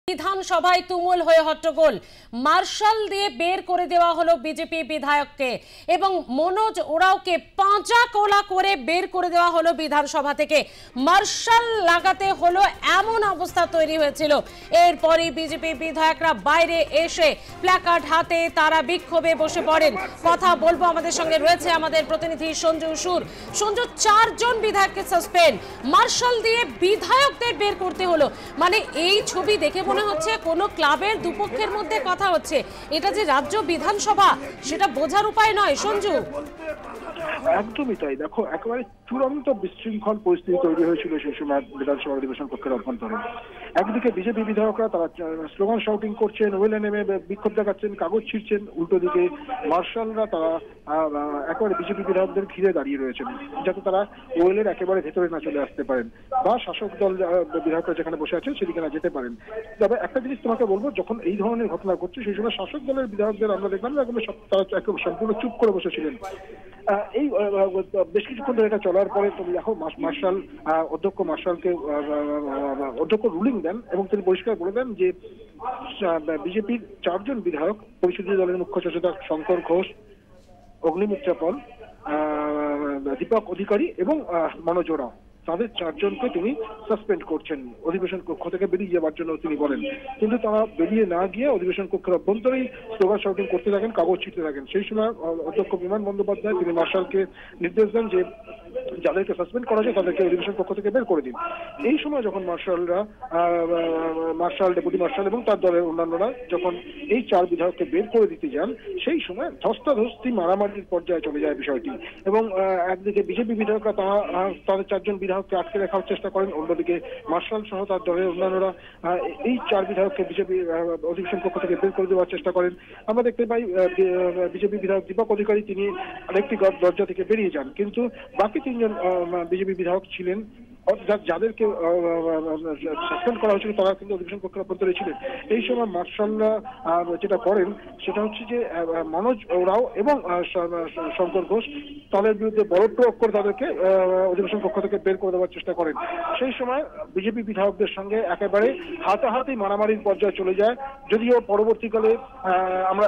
বিধানসভায় তুমুল হয়ে হট্টগোল। মার্শাল দিয়ে বের করে দেওয়া হলো বিজেপি বিধায়ককে এবং মনোজ ওরাওকে পাঁচা কোলা করে বের করে দেওয়া হলো বিধানসভা থেকে। মার্শাল লাগাতে হলো এমন অবস্থা তৈরি হয়েছিল। এরপরই বিজেপি বিধায়করা বাইরে এসে প্ল্যাকার্ড হাতে তারা বিক্ষোভে বসে পড়েন। কথা বলবো, আমাদের সঙ্গে রয়েছে আমাদের প্রতিনিধি সঞ্জু সুর। সঞ্জু, 4 জন বিধায়ককে সাসপেন্ড, মার্শাল দিয়ে বিধায়কদের বের করতে হলো। মানে এই ছবি দেখে মনে হচ্ছে কোন ক্লাবের দুপক্ষের মধ্যে কথা হচ্ছে। এটা যে রাজ্য বিধানসভা সেটা বোঝার উপায় নয় সঞ্জু। একদমই তাই। দেখো, একেবারে চূড়ান্ত বিশৃঙ্খল পরিস্থিতি তৈরি হয়েছিল সেই সময় বিধানসভা অধিবেশন কক্ষের অভ্যন্তরে। একদিকে বিজেপি বিধায়করা তারা স্লোগান শাউটিং করছেন, ওয়েলে নেমে বিক্ষোভ দেখাচ্ছেন, কাগজ ছিঁড়ছেন। উল্টো দিকে মার্শালরা তারা একেবারে বিজেপি বিধায়কদের ঘিরে দাঁড়িয়ে রয়েছেন যাতে তারা ওয়েলের একেবারে ভেতরে না চলে আসতে পারেন বা শাসক দল বিধায়করা যেখানে বসে আছেন সেদিকে না যেতে পারেন। তবে একটা জিনিস তোমাকে বলবো, যখন এই ধরনের ঘটনা ঘটছে সেই সময় শাসক দলের বিধায়কদের আমরা দেখলাম তারা সম্পূর্ণ চুপ করে বসেছিলেন। এই বেশ কিছুক্ষণ ধরে এটা চলার পরে তুমি দেখো মার্শাল অধ্যক্ষ মার্শালকে অধ্যক্ষ রুলিং দেন এবং তিনি পরিষ্কার বলে দেন যে বিজেপির 4 জন বিধায়ক, পরিষদীয় দলের মুখ্য সচেতক শঙ্কর ঘোষ, অগ্নিমিত্রা পল, দীপক অধিকারী এবং মনোজ ওরাও, তাদের 4 জনকে তিনি সাসপেন্ড করছেন অধিবেশন কক্ষ থেকে বেরিয়ে যাওয়ার জন্য তিনি বলেন। কিন্তু তারা বেরিয়ে না গিয়ে অধিবেশন কক্ষের অভ্যন্তরেই স্লোগান শাউটিং করতে থাকেন, কাগজ ছিঁড়তে থাকেন। সেই সময় অধ্যক্ষ বিমান বন্দ্যোপাধ্যায় তিনি মার্শালকে নির্দেশ দেন যে যাদেরকে সাসপেন্ড করা যায় তাদেরকে অধিবেশন কক্ষ থেকে বের করে দিন। এই সময় যখন মার্শাল, ডেপুটি মার্শাল এবং তার দলের অন্যান্যরা যখন এই 4 বিধায়ককে বের করে দিতে যান সেই সময় ধস্তাধস্তি মারামারির পর্যায়ে চলে যায় বিষয়টি। এবং একদিকে বিজেপি বিধায়করা তাদের 4 জন বিধায়ককে আটকে রাখার চেষ্টা করেন, অন্যদিকে মার্শাল সহ তার দলের অন্যান্যরা এই 4 বিধায়ককে বিজেপি অধিবেশন কক্ষ থেকে বের করে দেওয়ার চেষ্টা করেন। আমরা দেখতে পাই বিজেপি বিধায়ক দীপক অধিকারী তিনি আরেকটি দরজা থেকে বেরিয়ে যান, কিন্তু বাকি 3 জন বিজেপি বিধায়ক ছিলেন যাদেরকে সাসপেন্ড করা হয়েছিল তারা কিন্তু অধিবেশন কক্ষের অভ্যন্তরে ছিলেন। এই সময় মার্শালরা যেটা করেন সেটা হচ্ছে যে মনোজ ওরাও এবং শঙ্কর ঘোষ তাদের বিরুদ্ধে বড় প্রয়োগ করে তাদেরকে অধিবেশন কক্ষ থেকে বের করে দেওয়ার চেষ্টা করেন। সেই সময় বিজেপি বিধায়কদের সঙ্গে একেবারে হাতাহাতি মারামারির পর্যায়ে চলে যায়। যদিও পরবর্তীকালে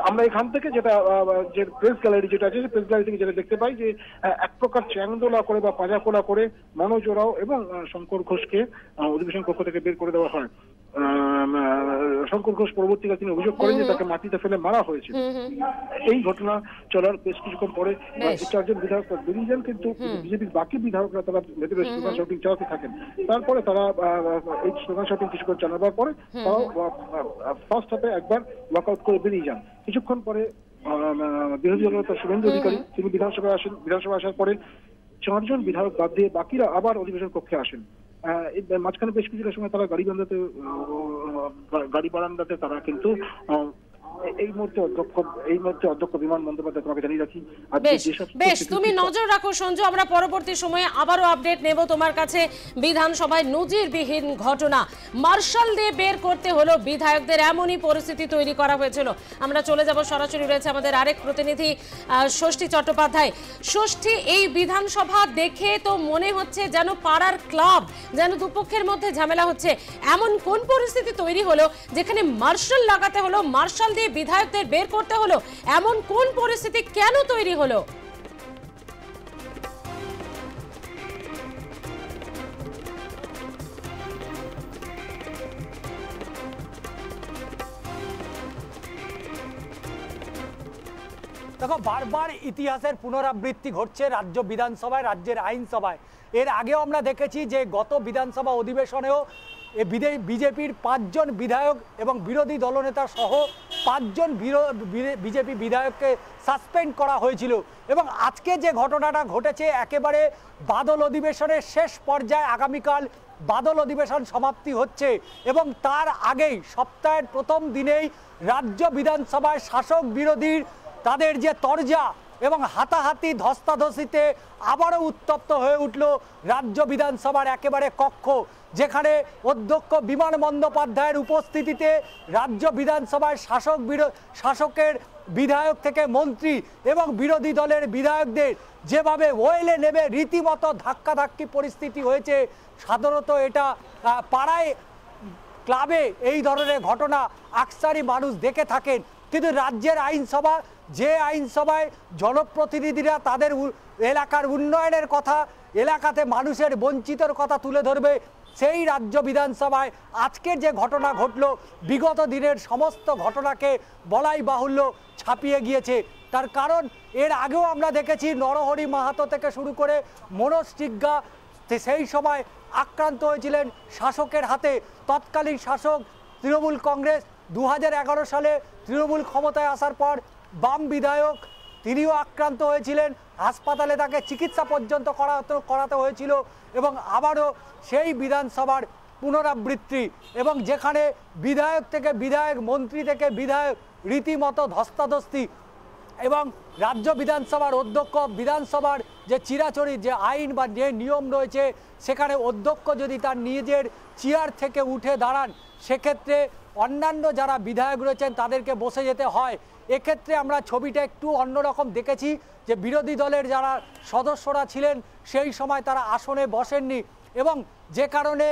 আমরা এখান থেকে যেটা যে প্রেস গ্যালারি যেটা আছে প্রেস গ্যালারি থেকে যেটা দেখতে পাই যে এক প্রকার চ্যাংদোলা করে বা পাঁজাকোলা করে মনোজ ওরাও এবং শঙ্কর ঘোষকে অধিবেশন কক্ষ থেকে বের করে দেওয়া হয়। শঙ্কর ঘোষ পরবর্তীকালে তিনি অভিযোগ করেন যে তাকে মাটিতে ফেলে মারা হয়েছে। এই ঘটনা চলার বেশ কিছুক্ষণ পরে 4 জন বিধায়ক বেরিয়ে যান, কিন্তু বিজেপির বাকি বিধায়করা তারা ভেতরে স্লোগান শাউটিং চালাতে থাকেন। তারপরে তারা এই স্লোগান শাউটিং কিছুক্ষণ চালাবার পরে তারাও ফার্স্ট হাফে একবার ওয়াকআউট করে বেরিয়ে যান। কিছুক্ষণ পরে বিরোধী দলনেতা শুভেন্দু অধিকারী তিনি বিধানসভায় আসেন। বিধানসভায় আসার পরে 4 জন বিধায়ক বাদ দিয়ে বাকিরা আবার অধিবেশন কক্ষে আসেন। মাঝখানে বেশ কিছুটা সময় তারা গাড়ি বারান্দাতে তারা কিন্তু এই মুহূর্তে অধ্যক্ষ বিমান বন্দ্যোপাধ্যায় তোমাকে জানিয়ে রাখি। বেশ, তুমি নজর রাখো সঞ্জু, আমরা পরবর্তী সময়ে আবারও আপডেট নেব তোমার কাছে। বিধানসভায় নজিরবিহীন ঘটনা, মার্শাল দিয়ে বের করতে হলো বিধায়কদের, এমনই পরিস্থিতি তৈরি করা হয়েছিল। আমরা চলে যাব, সরাসরি রয়েছে আমাদের আরেক প্রতিনিধি ষষ্ঠী চট্টোপাধ্যায়। ষষ্ঠী, এই বিধানসভা দেখে তো মনে হচ্ছে যেন পাড়ার ক্লাব, যেন দুপক্ষের মধ্যে ঝামেলা হচ্ছে। এমন কোন পরিস্থিতি তৈরি হলো যেখানে মার্শাল লাগাতে হলো, মার্শাল দিয়ে বিধায়কদের বের করতে হলো? এমন কোন পরিস্থিতি কেন তৈরি হলো? দেখো, বারবার ইতিহাসের পুনরাবৃত্তি ঘটছে রাজ্য বিধানসভায়, রাজ্যের আইনসভায়। এর আগেও আমরা দেখেছি যে গত বিধানসভা অধিবেশনেও বিজেপির 5 জন বিধায়ক এবং বিরোধী দলনেতা সহ 5 জন বিজেপি বিধায়ককে সাসপেন্ড করা হয়েছিল। এবং আজকে যে ঘটনাটা ঘটেছে একেবারে বাদল অধিবেশনের শেষ পর্যায়ে, আগামীকাল বাদল অধিবেশন সমাপ্তি হচ্ছে এবং তার আগেই সপ্তাহের প্রথম দিনেই রাজ্য বিধানসভায় শাসক বিরোধীর তাদের যে তরজা এবং হাতাহাতি ধস্তাধস্তিতে আবারও উত্তপ্ত হয়ে উঠল রাজ্য বিধানসভার একেবারে কক্ষ, যেখানে অধ্যক্ষ বিমান বন্দ্যোপাধ্যায়ের উপস্থিতিতে রাজ্য বিধানসভায় শাসকের বিধায়ক থেকে মন্ত্রী এবং বিরোধী দলের বিধায়কদের যেভাবে ওয়েলে নেমে রীতিমতো ধাক্কাধাক্কি পরিস্থিতি হয়েছে, সাধারণত এটা পাড়ায় ক্লাবে এই ধরনের ঘটনা আকসারি মানুষ দেখে থাকেন, কিন্তু রাজ্যের আইনসভা, যে আইনসভায় জনপ্রতিনিধিরা তাদের এলাকার উন্নয়নের কথা, এলাকাতে মানুষের বঞ্চিতর কথা তুলে ধরবে, সেই রাজ্য বিধানসভায় আজকের যে ঘটনা ঘটল বিগত দিনের সমস্ত ঘটনাকে বলাই বাহুল্য ছাপিয়ে গিয়েছে। তার কারণ এর আগেও আমরা দেখেছি নরহরি মাহাতো থেকে শুরু করে মনোজ টিগ্গা সেই সময় আক্রান্ত হয়েছিলেন শাসকের হাতে। তৎকালীন শাসক তৃণমূল কংগ্রেস 2011 সালে তৃণমূল ক্ষমতায় আসার পর বাম বিধায়ক তিনিও আক্রান্ত হয়েছিলেন, হাসপাতালে তাকে চিকিৎসা পর্যন্ত করাতে হয়েছিল। এবং আবারও সেই বিধানসভার পুনরাবৃত্তি, এবং যেখানে বিধায়ক থেকে বিধায়ক, মন্ত্রী থেকে বিধায়ক রীতিমতো ধস্তাধস্তি, এবং রাজ্য বিধানসভার অধ্যক্ষ, বিধানসভার যে চিরাচরিত যে আইন বা যে নিয়ম রয়েছে সেখানে অধ্যক্ষ যদি তার নিজের চেয়ার থেকে উঠে দাঁড়ান সেক্ষেত্রে অন্যান্য যারা বিধায়ক রয়েছেন তাদেরকে বসে যেতে হয়। এক্ষেত্রে আমরা ছবিটা একটু অন্যরকম দেখেছি, যে বিরোধী দলের যারা সদস্যরা ছিলেন সেই সময় তারা আসনে বসেননি, এবং যে কারণে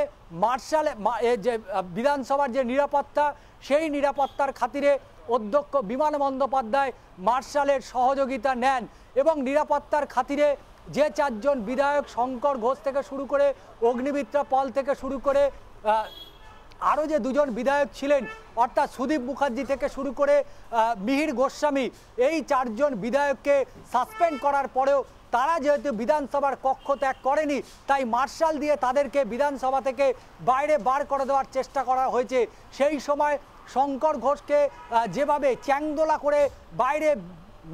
যে বিধানসভার যে নিরাপত্তা সেই নিরাপত্তার খাতিরে অধ্যক্ষ বিমান বন্দ্যোপাধ্যায় মার্শালের সহযোগিতা নেন, এবং নিরাপত্তার খাতিরে যে 4 জন বিধায়ক শঙ্কর ঘোষ থেকে শুরু করে অগ্নিমিত্রা পল থেকে শুরু করে আরও যে 2 জন বিধায়ক ছিলেন অর্থাৎ সুদীপ মুখার্জি থেকে শুরু করে মিহির গোস্বামী, এই 4 জন বিধায়ককে সাসপেন্ড করার পরেও তারা যেহেতু বিধানসভার কক্ষ ত্যাগ করেনি তাই মার্শাল দিয়ে তাদেরকে বিধানসভা থেকে বাইরে বার করে দেওয়ার চেষ্টা করা হয়েছে। সেই সময় শঙ্কর ঘোষকে যেভাবে চ্যাংদোলা করে বাইরে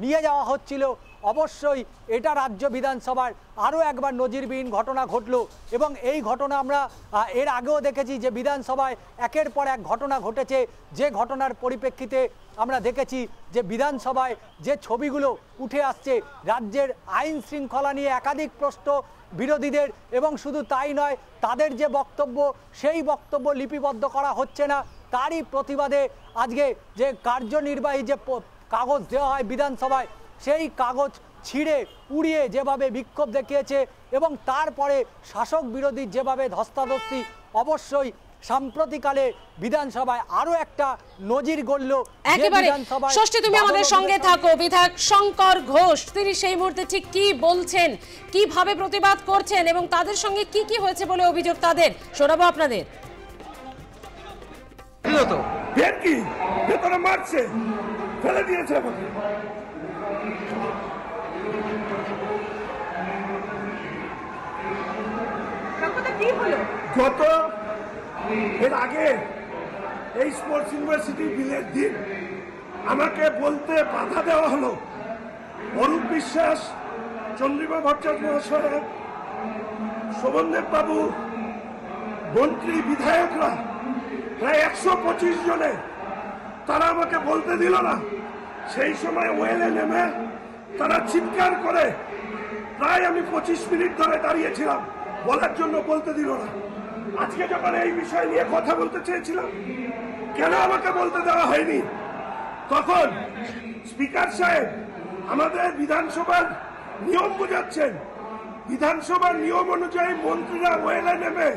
নিয়ে যাওয়া হচ্ছিল, অবশ্যই এটা রাজ্য বিধানসভার আরও একবার নজিরবিহীন ঘটনা ঘটলো। এবং এই ঘটনা আমরা এর আগেও দেখেছি যে বিধানসভায় একের পর এক ঘটনা ঘটেছে, যে ঘটনার পরিপ্রেক্ষিতে আমরা দেখেছি যে বিধানসভায় যে ছবিগুলো উঠে আসছে, রাজ্যের আইন শৃঙ্খলা নিয়ে একাধিক প্রশ্ন বিরোধীদের, এবং শুধু তাই নয় তাদের যে বক্তব্য সেই বক্তব্য লিপিবদ্ধ করা হচ্ছে না, তারই প্রতিবাদে আজকে যে কার্যনির্বাহী যে কাগজ দেওয়া হয় বিধানসভায় সেই কাগজ ছিঁড়ে উড়িয়ে যেভাবে বিক্ষোভ দেখিয়েছে, এবং তারপরে শাসক বিরোধী যেভাবে ধস্তাধস্তি, অবশ্যই সাম্প্রতিককালে বিধানসভায় আরো একটা নজির গড়ল। একেবারে ষষ্ঠী, তুমি আমাদের সঙ্গে থাকো। বিধায়ক শঙ্কর ঘোষ তিনি সেই মুহূর্তে ঠিক কি বলছেন, কিভাবে প্রতিবাদ করছেন এবং তাদের সঙ্গে কি কি হয়েছে বলে অভিযোগ তাদের, শোনাবো আপনাদের। ভেতরে মারছে, ফেলে দিয়েছে আমাকে। গত এর আগে এই স্পোর্টস ইউনিভার্সিটি বিলের দিন আমাকে বলতে বাধা দেওয়া হলো, অরূপ বিশ্বাস, চন্দ্রিমা ভট্টাচার্য মহাশয়, শোভনদেব বাবু, মন্ত্রী, বিধায়করা প্রায় 125 জনে তারা আমাকে বলতে দিল না। সেই সময় ওয়েলে নেমে তারা চিৎকার করে প্রায় আমি 25 মিনিট ধরে দাঁড়িয়েছিলাম, বলার জন্য বলতে দিল না। আজকে যখন এই বিষয় নিয়ে কথা বলতে চেয়েছিলাম, কেন আমাকে বলতে দেওয়া হয়নি? তখন স্পিকার সাহেব আমাদের বিধানসভার নিয়ম বোঝাচ্ছেন। বিধানসভার নিয়ম অনুযায়ী মন্ত্রীরা ওয়েলে নেমে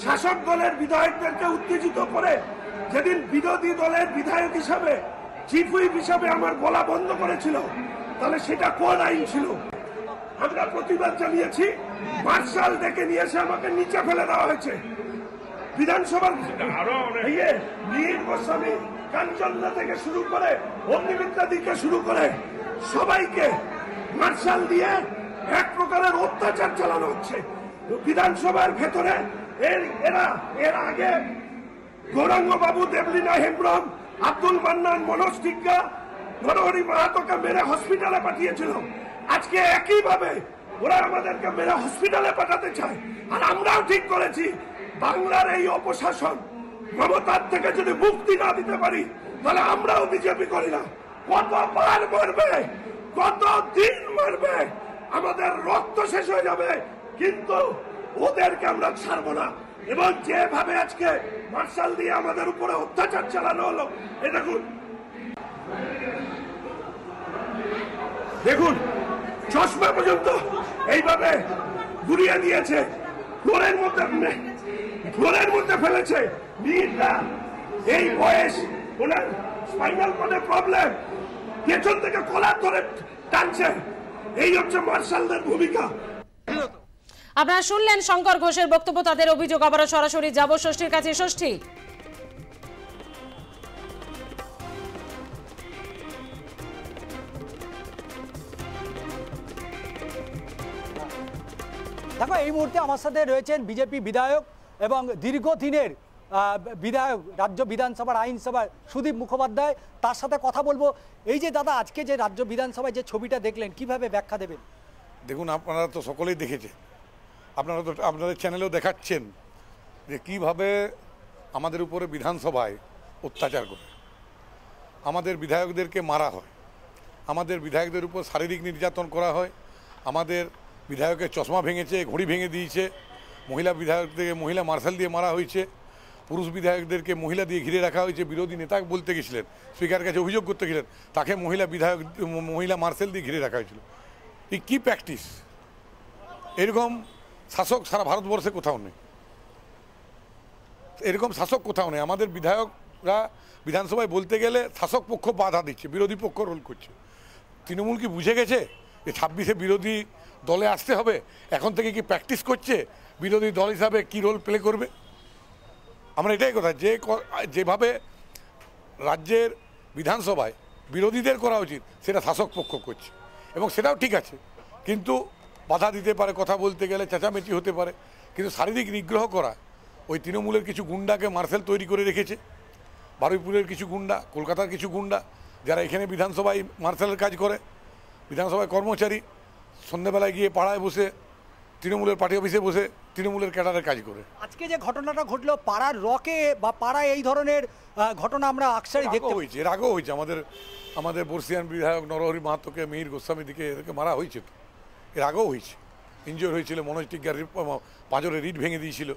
শাসক দলের বিধায়কদেরকে উত্তেজিত করে, যেদিন বিরোধী দলের বিধায়ক হিসাবে, চিফ হুইপ হিসাবে আমার বলা বন্ধ করেছিল, তাহলে সেটা কোন আইন ছিল? আমরা প্রতিবাদ জানিয়েছি, মার্শাল ডেকে নিয়ে এসে আমাকে নিচে ফেলে দেওয়া হয়েছে। বিধানসভার মিহির গোস্বামী, কাঞ্চনদা থেকে শুরু করে অগ্নিমিত্রা দিকে শুরু করে সবাইকে মার্শাল দিয়ে এক প্রকারের অত্যাচার চালানো হচ্ছে বিধানসভার ভেতরে। এর আগে গৌরাঙ্গ বাবু, দেবলীনা হেমব্রম, আব্দুল মান্নান, মনোজ টিগ্গা, নরহরি মাহাতোকে মেরে হসপিটালে পাঠিয়েছিল। আজকে একইভাবে ওরা আমাদেরকে মেরে হসপিটালে পাঠাতে চায়। আর আমরাও ঠিক করেছি, বাংলার এই অপশাসন মমতার থেকে যদি মুক্তি না দিতে পারি তাহলে আমরাও বিজেপি করি না। কতবার মরবে, কত দিন মরবে, আমাদের রক্ত শেষ হয়ে যাবে, কিন্তু ওদেরকে আমরা ছাড়বো না। এবং যেভাবে আজকে মার্শাল দিয়ে আমাদের উপরে অত্যাচার চালানো হলো, দেখুন চশমা পর্যন্ত এইভাবে ঘুরিয়ে দিয়েছে, ফ্লোরের মধ্যে ফেলেছে, মেয়েরা এই বয়স ওনার স্পাইনাল কর্ডে প্রবলেম, পেছন থেকে কলার ধরে টানছে। এই হচ্ছে মার্শালদের ভূমিকা। আপনারা শুনলেন শঙ্কর ঘোষের বক্তব্য, তাদের অভিযোগ। আবারও সরাসরি যাব ষষ্ঠীর কাছে। ষষ্ঠী, দেখো এই মুহূর্তে আমার সাথে রয়েছেন বিজেপি বিধায়ক এবং দীর্ঘদিনের বিধায়ক রাজ্য বিধানসভার আইনসভার সুদীপ মুখোপাধ্যায়, তার সাথে কথা বলবো। এই যে দাদা আজকে যে রাজ্য বিধানসভায় যে ছবিটা দেখলেন, কিভাবে ব্যাখ্যা দেবেন? দেখুন, আপনারা তো সকলেই দেখেছেন, আপনারা তো আপনাদের চ্যানেলেও দেখাচ্ছেন যে কিভাবে আমাদের উপরে বিধানসভায় অত্যাচার করে, আমাদের বিধায়কদেরকে মারা হয়, আমাদের বিধায়কদের উপর শারীরিক নির্যাতন করা হয়, আমাদের বিধায়কের চশমা ভেঙেছে, ঘড়ি ভেঙে দিয়েছে, মহিলা বিধায়কদেরকে মহিলা মার্শাল দিয়ে মারা হয়েছে, পুরুষ বিধায়কদেরকে মহিলা দিয়ে ঘিরে রাখা হয়েছে। বিরোধী নেতা বলতে গেছিলেন, স্পিকারের কাছে অভিযোগ করতে গেলেন, তাকে মহিলা মার্শাল দিয়ে ঘিরে রাখা হয়েছিল। এই কী প্র্যাকটিস? এরকম শাসক সারা ভারতবর্ষে কোথাও নেই, এরকম শাসক কোথাও নেই। আমাদের বিধায়করা বিধানসভায় বলতে গেলে শাসক পক্ষ বাধা দিচ্ছে, বিরোধী পক্ষ রোল করছে। তৃণমূল কি বুঝে গেছে যে 26-এ বিরোধী দলে আসতে হবে? এখন থেকে কি প্র্যাকটিস করছে বিরোধী দল হিসাবে কী রোল প্লে করবে? আমরা এটাই কথা, যেভাবে রাজ্যের বিধানসভায় বিরোধীদের করা উচিত সেটা শাসক পক্ষ করছে, এবং সেটাও ঠিক আছে, কিন্তু বাধা দিতে পারে, কথা বলতে গেলে চেঁচামেচি হতে পারে। কিন্তু শারীরিক নিগ্রহ করা, ওই তৃণমূলের কিছু গুন্ডাকে মার্শাল তৈরি করে রেখেছে, বারুইপুরের কিছু গুন্ডা, কলকাতার কিছু গুন্ডা, যারা এখানে বিধানসভায় মার্শালের কাজ করে, বিধানসভায় কর্মচারী, সন্ধ্যেবেলায় গিয়ে পাড়ায় বসে তৃণমূলের পার্টি অফিসে বসে তৃণমূলের ক্যাডারের কাজ করে। আজকে যে ঘটনাটা ঘটলো পাড়ার রকে বা পাড়ায় এই ধরনের ঘটনা আমরা আকসারই দেখতে হয়েছে, এর আগেও হয়েছে। আমাদের বর্ষিয়ান বিধায়ক নরহরি মাহাতোকে, মিহির গোস্বামী দিকে এদেরকে মারা হয়েছে, তো এর আগেও হয়েছে, ইনজিওর হয়েছিল। মনোজ টিগ্গার পাঁজরে রিট ভেঙে দিয়েছিল।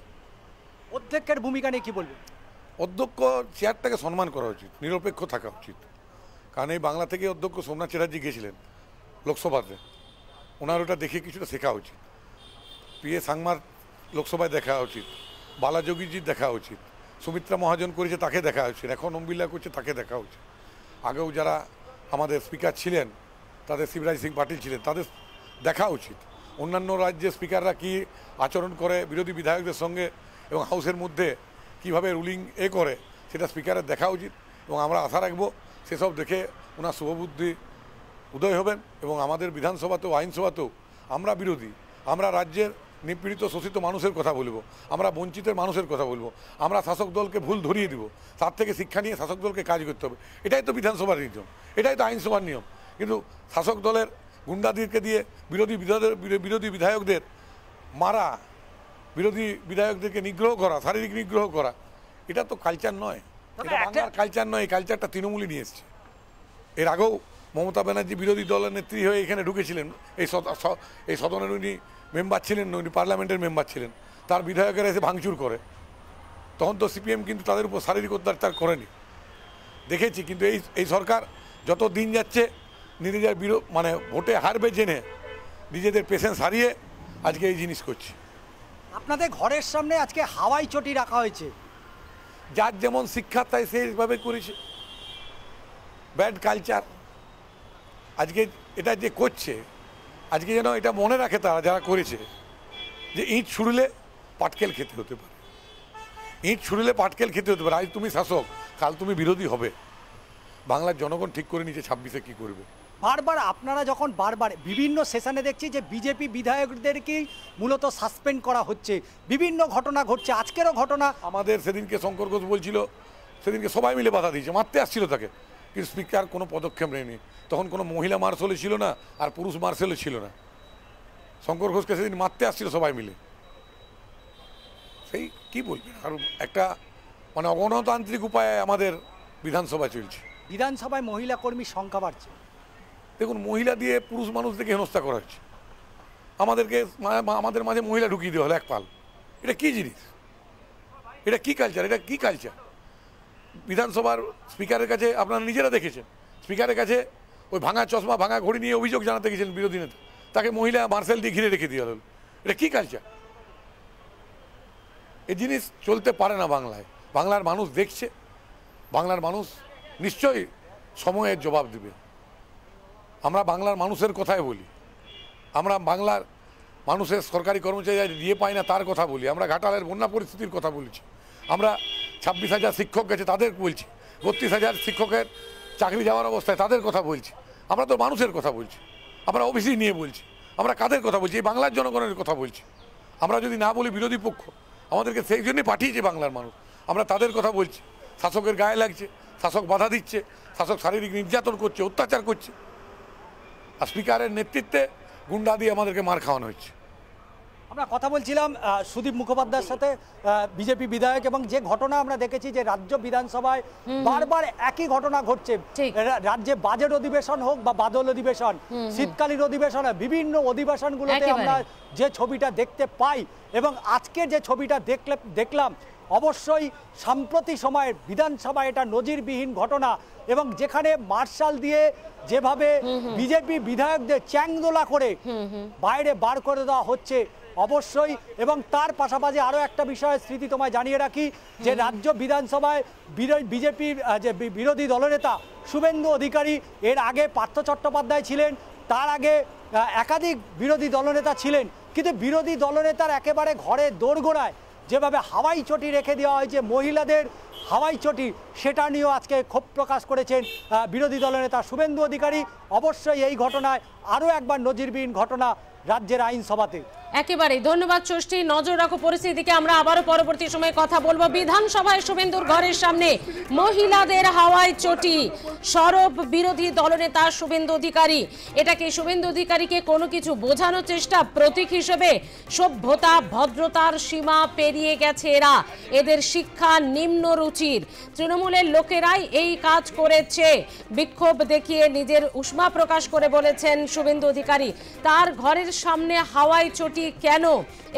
অধ্যক্ষের ভূমিকা নিয়ে কি বলবেন? অধ্যক্ষ চেয়ারটাকে সম্মান করা উচিত, নিরপেক্ষ থাকা উচিত। কারণ এই বাংলা থেকে অধ্যক্ষ সোমনাথ চ্যাটার্জি গিয়েছিলেন লোকসভাতে, ওনার ওটা দেখে কিছুটা শেখা উচিত। পিএ সাংমার লোকসভায় দেখা উচিত, বালাযোগীজির দেখা উচিত, সুমিত্রা মহাজন করেছে তাকে দেখা উচিত, এখন অম্বিল্লা করছে তাকে দেখা উচিত। আগেও যারা আমাদের স্পিকার ছিলেন, তাদের শিবরাজ সিং পাটিল ছিলেন, তাদের দেখা উচিত। অন্যান্য রাজ্যের স্পিকাররা কি আচরণ করে বিরোধী বিধায়কদের সঙ্গে এবং হাউসের মধ্যে কিভাবে রুলিং করে, সেটা স্পিকারের দেখা উচিত। এবং আমরা আশা রাখবো সেসব দেখে ওনার শুভবুদ্ধি উদয় হবেন। এবং আমাদের বিধানসভাতেও আইনসভাতেও আমরা বিরোধী, আমরা রাজ্যের নিপীড়িত শোষিত মানুষের কথা বলবো, আমরা বঞ্চিতের মানুষের কথা বলবো, আমরা শাসক দলকে ভুল ধরিয়ে দিব, তার থেকে শিক্ষা নিয়ে শাসক দলকে কাজ করতে হবে। এটাই তো বিধানসভার নিয়ম, এটাই তো আইনসভার নিয়ম। কিন্তু শাসক দলের গুন্ডাদেরকে দিয়ে বিরোধী বিধায়কদের মারা, বিরোধী বিধায়কদেরকে নিগ্রহ করা, শারীরিক নিগ্রহ করা, এটা তো কালচার নয়, এটা বাংলার কালচার নয়। এই কালচারটা তৃণমূলই নিয়ে এসছে। এর আগেও মমতা ব্যানার্জি বিরোধী দলের নেত্রী হয়ে এখানে ঢুকেছিলেন, এই সদনের উনি মেম্বার ছিলেন, উনি পার্লামেন্টের মেম্বার ছিলেন, তার বিধায়কেরা এসে ভাঙচুর করে। তখন তো সিপিএম কিন্তু তাদের উপর শারীরিক অত্যাচার করেনি, দেখেছি। কিন্তু এই সরকার যত দিন যাচ্ছে নিজেদের মানে ভোটে হারবে জেনে নিজেদের পেশেন্স হারিয়ে আজকে এই জিনিস করছে। আপনাদের ঘরের সামনে আজকে হাওয়াই চটি রাখা হয়েছে, যার যেমন শিক্ষা তাই সেইভাবে করেছে। Bad culture. আজকে এটা যে করছে, আজকে যেন এটা মনে রাখে তারা যারা করেছে, যে ইট ছুড়লে পাটকেল খেতে হতে পারে, ইট ছুড়লে পাটকেল খেতে হতে পারে। আজ তুমি শাসক, কাল তুমি বিরোধী হবে। বাংলার জনগণ ঠিক করে নিচ্ছে 26-এ কী করবে। বারবার আপনারা যখন বারবার বিভিন্ন সেশনে দেখছি যে বিজেপি বিধায়কদেরকেই মূলত সাসপেন্ড করা হচ্ছে, বিভিন্ন ঘটনা ঘটছে, আজকেরও ঘটনা। আমাদের সেদিনকে শঙ্কর ঘোষ বলছিল, সেদিনকে সবাই মিলে বাধা দিয়েছে, মারতে আসছিল তাকে, কিন্তু স্পিকার কোনো পদক্ষেপ নেয়নি। তখন কোনো মহিলা মার্শালও ছিল না, আর পুরুষ মার্শালও ছিল না। শঙ্কর ঘোষকে সেদিন মারতে আসছিল সবাই মিলে। সেই কি বলবেন, আর একটা মানে অগণতান্ত্রিক উপায়ে আমাদের বিধানসভা চলছে। বিধানসভায় মহিলা কর্মীর সংখ্যা বাড়ছে। দেখুন, মহিলা দিয়ে পুরুষ মানুষদেরকে হেনস্থা করা হচ্ছে, আমাদের মাঝে মহিলা ঢুকিয়ে দেওয়া হলো এক পাল। এটা কী জিনিস, এটা কী কালচার, এটা কী কালচার? বিধানসভার স্পিকারের কাছে আপনারা নিজেরা দেখেছেন, স্পিকারের কাছে ওই ভাঙা চশমা ভাঙা ঘড়ি নিয়ে অভিযোগ জানাতে গেছেন বিরোধী নেতা, তাকে মহিলা মার্শাল দিয়ে ঘিরে রেখে দেওয়া হলো। এটা কী কালচার? এই জিনিস চলতে পারে না বাংলায়। বাংলার মানুষ দেখছে, বাংলার মানুষ নিশ্চয়ই সময়ের জবাব দেবে। আমরা বাংলার মানুষের কথাই বলি, আমরা বাংলার মানুষের সরকারি কর্মচারী দিয়ে পাই না তার কথা বলি, আমরা ঘাটালের বন্যা পরিস্থিতির কথা বলছি, আমরা 26,000 শিক্ষক গেছে তাদের বলছি, 32,000 শিক্ষকের চাকরি যাওয়ার অবস্থায় তাদের কথা বলছি। আমরা তো মানুষের কথা বলছি, আমরা ওবিসি নিয়ে বলছি, আমরা কাদের কথা বলছি? এই বাংলার জনগণের কথা বলছি। আমরা যদি না বলি বিরোধী পক্ষ আমাদেরকে সেই জন্যই পাঠিয়েছে বাংলার মানুষ, আমরা তাদের কথা বলছি। শাসকের গায়ে লাগছে, শাসক বাধা দিচ্ছে, শাসক শারীরিক নির্যাতন করছে, অত্যাচার করছে, আর স্পিকারের নেতৃত্বে গুন্ডা দিয়ে আমাদেরকে মার খাওয়ানো হচ্ছে। আমরা কথা বলছিলাম সুদীপ মুখোপাধ্যায়ের সাথে, বিজেপি বিধায়ক, এবং যে ঘটনা আমরা দেখেছি যে রাজ্য বিধানসভায় বারবার একই ঘটনা ঘটছে। রাজ্যে বাজেট অধিবেশন হোক বা বাদল অধিবেশন, শীতকালীন অধিবেশন, বিভিন্ন অধিবেশনগুলোতে আমরা যে ছবিটা দেখতে পাই এবং আজকে যে ছবিটা দেখলাম, অবশ্যই সাম্প্রতিক সময়ের বিধানসভায় এটা নজিরবিহীন ঘটনা। এবং যেখানে মার্শাল দিয়ে যেভাবে বিজেপি বিধায়কদের চ্যাংদোলা করে বাইরে বার করে দেওয়া হচ্ছে অবশ্যই। এবং তার পাশাপাশি আরও একটা বিষয় স্মৃতি তোমায় জানিয়ে রাখি, যে রাজ্য বিধানসভায় বিজেপির যে বিরোধী দলনেতা শুভেন্দু অধিকারী, এর আগে পার্থ চট্টোপাধ্যায় ছিলেন, তার আগে একাধিক বিরোধী দলনেতা ছিলেন, কিন্তু বিরোধী দলনেতার একেবারে ঘরে দোরগোড়ায় যেভাবে হাওয়াই চটি রেখে দেওয়া হয়েছে, মহিলাদের হাওয়াই চটি, সেটা নিয়েও আজকে ক্ষোভ প্রকাশ করেছেন বিরোধী দলনেতা শুভেন্দু অধিকারী। অবশ্যই এই ঘটনায় আরও একবার নজিরবিহীন ঘটনা রাজ্যের আইনসভাতে। একেবারেই ধন্যবাদ ষষ্ঠী। নজর রাখো পরিস্থিতিকে, আমরা আবারও পরবর্তী সময়ে কথা বলবো। বিধানসভায় শুভেন্দুর ঘরের সামনে মহিলাদের হাওয়াই চটি, সরব বিরোধী দলনেতা শুভেন্দু অধিকারী। এটাকে শুভেন্দু অধিকারীকে কোনো কিছু বোঝানোর চেষ্টা, প্রতীক হিসেবে সভ্যতা ভদ্রতার সীমা পেরিয়ে গেছে এরা, এদের শিক্ষা নিম্ন রুচির। তৃণমূলের লোকেরাই এই কাজ করেছে, বিক্ষোভ দেখিয়ে নিজের উষ্মা প্রকাশ করে বলেছেন শুভেন্দু অধিকারী। তার ঘরের সামনে হাওয়াই চটি কেন,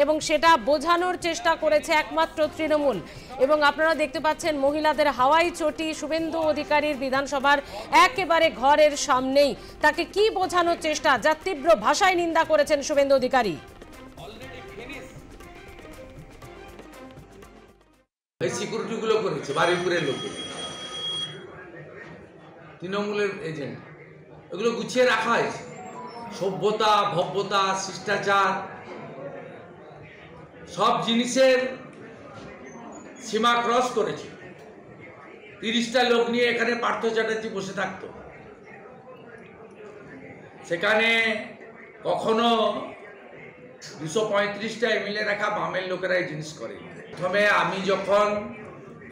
এবং সেটা বোঝানোর চেষ্টা করেছে একমাত্র তৃণমূল। এবং আপনারা দেখতে পাচ্ছেন মহিলাদের হাওয়াই চটি শুভেন্দু অধিকারীর বিধানসভার একেবারে ঘরের সামনেই। তাকে কি বোঝানোর চেষ্টা, যা তীব্র ভাষায় নিন্দা করেছেন শুভেন্দু অধিকারী। এই সিকিউরিটি গুলো করেছে বারুইপুরের লোক, তৃণমূলের এজেন্ট, এগুলো গুছিয়ে রাখা হয়েছে। সভ্যতা ভব্যতা শিষ্টাচার সব জিনিসের সীমা ক্রস করেছে। 30টা লোক নিয়ে এখানে পার্থ চ্যাটার্জি বসে থাকতো, সেখানে কখনো 235টা এমএলএ রাখা বামের লোকেরা এই জিনিস করে। প্রথমে আমি যখন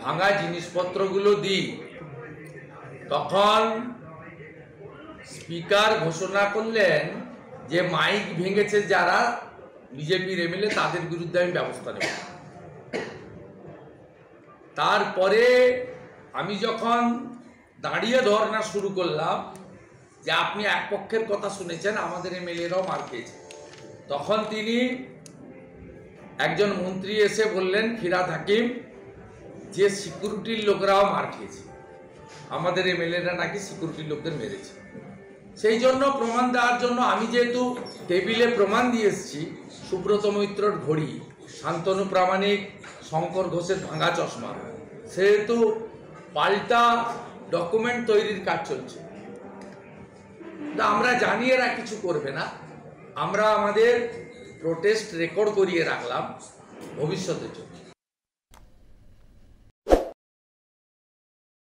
ভাঙা জিনিসপত্রগুলো দিই তখন স্পিকার ঘোষণা করলেন যে মাইক ভেঙেছে যারা বিজেপির এমএলএ তাদের বিরুদ্ধে আমি ব্যবস্থা নেব। তারপরে আমি যখন দাঁড়িয়ে ধর্ণা শুরু করলাম যে আপনি এক পক্ষের কথা শুনেছেন, আমাদের এমএলএরাও মার খেয়েছে, তখন তিনি একজন মন্ত্রী এসে বললেন, ফিরাদ হাকিম, যে সিকিউরিটির লোকরাও মার খেয়েছে, আমাদের এমএলএরা নাকি সিকিউরিটির লোকদের মেরেছে। সেই জন্য প্রমাণ দেওয়ার জন্য আমি যেহেতু টেবিলে প্রমাণ দিয়ে এসেছি, সুব্রত মৈত্রর ঘড়ি, শান্তনু প্রামাণিক, শঙ্কর ঘোষের ভাঙা চশমা, সেহেতু পাল্টা ডকুমেন্ট তৈরির কাজ চলছে। আমরা জানি এরা কিছু করবে না, আমরা আমাদের প্রোটেস্ট রেকর্ড করিয়ে রাখলাম ভবিষ্যতের জন্য।